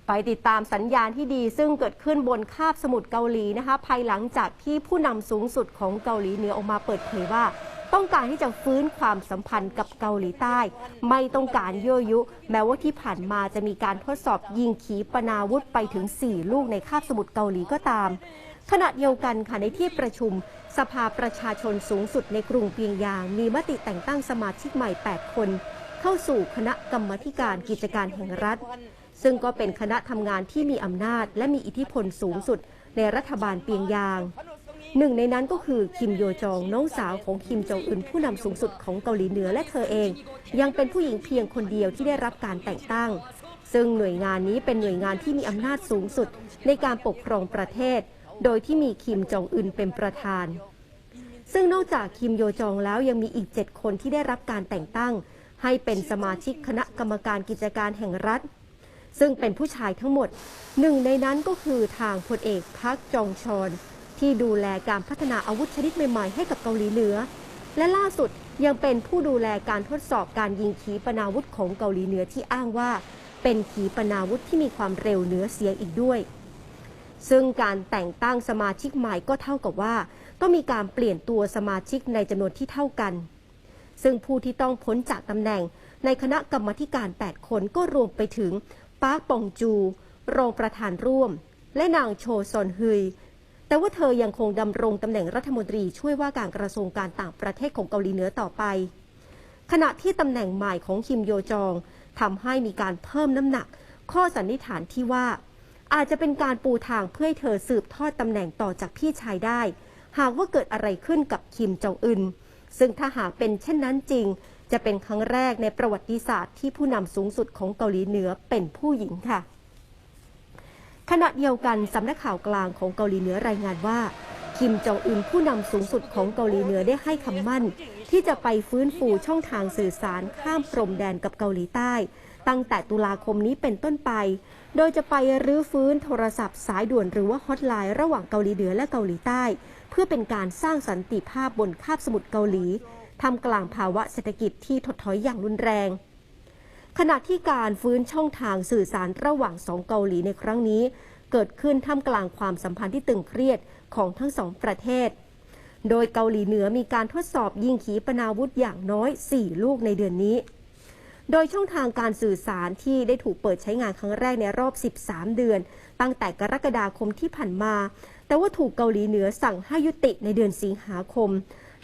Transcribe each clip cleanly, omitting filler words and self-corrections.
ไปติดตามสัญญาณที่ดีซึ่งเกิดขึ้นบนคาบสมุทรเกาหลีนะคะภายหลังจากที่ผู้นำสูงสุดของเกาหลีเหนือออกมาเปิดเผยว่าต้องการที่จะฟื้นความสัมพันธ์กับเกาหลีใต้ไม่ต้องการยั่วยุแม้ว่าที่ผ่านมาจะมีการทดสอบยิงขีปนาวุธไปถึง4ลูกในคาบสมุทรเกาหลีก็ตามขณะเดียวกันค่ะในที่ประชุมสภาประชาชนสูงสุดในกรุงเปียงยางมีมติแต่งตั้งสมาชิกใหม่8คนเข้าสู่คณะกรรมาธิการกิจการแห่งรัฐซึ่งก็เป็นคณะทำงานที่มีอำนาจและมีอิทธิพลสูงสุดในรัฐบาลเปียงยางหนึ่งในนั้นก็คือคิมโยจองน้องสาวของคิมจองอึนผู้นำสูงสุดของเกาหลีเหนือและเธอเองยังเป็นผู้หญิงเพียงคนเดียวที่ได้รับการแต่งตั้งซึ่งหน่วยงานนี้เป็นหน่วยงานที่มีอำนาจสูงสุดในการปกครองประเทศโดยที่มีคิมจองอึนเป็นประธานซึ่งนอกจากคิมโยจองแล้วยังมีอีก7คนที่ได้รับการแต่งตั้งให้เป็นสมาชิกคณะกรรมการกิจการแห่งรัฐซึ่งเป็นผู้ชายทั้งหมดหนึ่งในนั้นก็คือทางพลเอกพักจองชอนที่ดูแลการพัฒนาอาวุธชนิดใหม่ๆให้กับเกาหลีเหนือและล่าสุดยังเป็นผู้ดูแลการทดสอบการยิงขีปนาวุธของเกาหลีเหนือที่อ้างว่าเป็นขีปนาวุธที่มีความเร็วเหนือเสียงอีกด้วยซึ่งการแต่งตั้งสมาชิกใหม่ก็เท่ากับว่าต้องมีการเปลี่ยนตัวสมาชิกในจำนวนที่เท่ากันซึ่งผู้ที่ต้องพ้นจากตำแหน่งในคณะกรรมาการ8คนก็รวมไปถึงปาร์คปองจูรองประธานร่วมและนางโชซอนฮึยแต่ว่าเธอยังคงดำรงตำแหน่งรัฐมนตรีช่วยว่าการกระทรวงการต่างประเทศของเกาหลีเหนือต่อไปขณะที่ตำแหน่งใหม่ของคิมโยจองทำให้มีการเพิ่มน้ำหนักข้อสันนิษฐานที่ว่าอาจจะเป็นการปูทางเพื่อให้เธอสืบทอดตำแหน่งต่อจากพี่ชายได้หากว่าเกิดอะไรขึ้นกับคิมจองอึนซึ่งถ้าหากเป็นเช่นนั้นจริงจะเป็นครั้งแรกในประวัติศาสตร์ที่ผู้นำสูงสุดของเกาหลีเหนือเป็นผู้หญิงค่ะขณะเดียวกันสำนักข่าวกลางของเกาหลีเหนือรายงานว่าคิมจองอึนผู้นำสูงสุดของเกาหลีเหนือได้ให้คำมั่นที่จะไปฟื้นฟูช่องทางสื่อสารข้ามพรมแดนกับเกาหลีใต้ตั้งแต่ตุลาคมนี้เป็นต้นไปโดยจะไปรื้อฟื้นโทรศัพท์สายด่วนหรือว่าฮอตไลน์ระหว่างเกาหลีเหนือและเกาหลีใต้เพื่อเป็นการสร้างสันติภาพบนคาบสมุทรเกาหลีท่ามกลางภาวะเศรษฐกิจที่ถดถอยอย่างรุนแรงขณะที่การฟื้นช่องทางสื่อสารระหว่างสองเกาหลีในครั้งนี้เกิดขึ้นท่ามกลางความสัมพันธ์ที่ตึงเครียดของทั้งสองประเทศโดยเกาหลีเหนือมีการทดสอบยิงขีปนาวุธอย่างน้อย4ลูกในเดือนนี้โดยช่องทางการสื่อสารที่ได้ถูกเปิดใช้งานครั้งแรกในรอบ13เดือนตั้งแต่กรกฎาคมที่ผ่านมาแต่ว่าถูกเกาหลีเหนือสั่งให้ยุติในเดือนสิงหาคม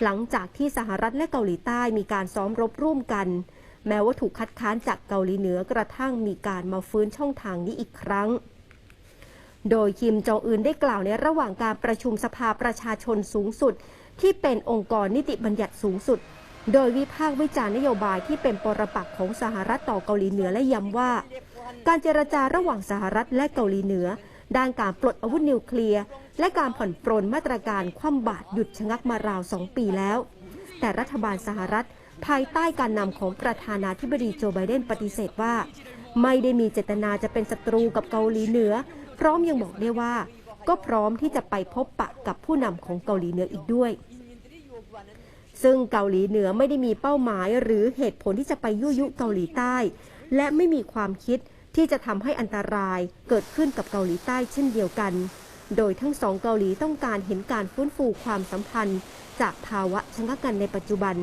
หลังจากที่สหรัฐและเกาหลีใต้มีการซ้อมรบร่วมกันแม้ว่าถูกคัดค้านจากเกาหลีเหนือกระทั่งมีการมาฟื้นช่องทางนี้อีกครั้งโดยคิมจองอึนได้กล่าวในระหว่างการประชุมสภาประชาชนสูงสุดที่เป็นองค์กรนิติบัญญัติสูงสุดโดยวิพากษ์วิจารณ์นโยบายที่เป็นปรปักษ์ของสหรัฐต่อเกาหลีเหนือและย้ำว่าการเจรจาระหว่างสหรัฐและเกาหลีเหนือด้านการปลดอาวุธนิวเคลียร์และการผ่อนปรนมาตรการคว่ำบาตรหยุดชะงักมาราว2 ปีแล้วแต่รัฐบาลสหรัฐภายใต้การนำของประธานาธิบดีโจไบเดนปฏิเสธว่าไม่ได้มีเจตนาจะเป็นศัตรูกับเกาหลีเหนือพร้อมยังบอกได้ว่าก็พร้อมที่จะไปพบปะกับผู้นำของเกาหลีเหนืออีกด้วยซึ่งเกาหลีเหนือไม่ได้มีเป้าหมายหรือเหตุผลที่จะไปยั่วยุเกาหลีใต้และไม่มีความคิดที่จะทำให้อันตรายเกิดขึ้นกับเกาหลีใต้เช่นเดียวกันโดยทั้งสองเกาหลีต้องการเห็นการฟื้นฟูความสัมพันธ์จากภาวะชะงักกันในปัจจุบัน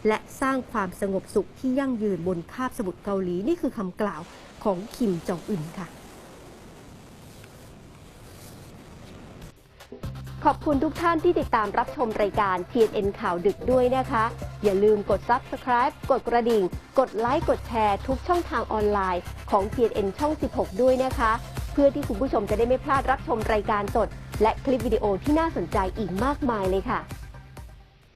และสร้างความสงบสุขที่ยั่งยืนบนคาบสมุทรเกาหลีนี่คือคำกล่าวของคิมจองอึนค่ะขอบคุณทุกท่านที่ติดตามรับชมรายการ TNN ข่าวดึกด้วยนะคะอย่าลืมกด Subscribe กดกระดิ่งกดไลค์กดแชร์ทุกช่องทางออนไลน์ของ TNN ช่อง 16 ด้วยนะคะเพื่อที่คุณผู้ชมจะได้ไม่พลาดรับชมรายการสดและคลิปวิดีโอที่น่าสนใจอีกมากมายเลยค่ะ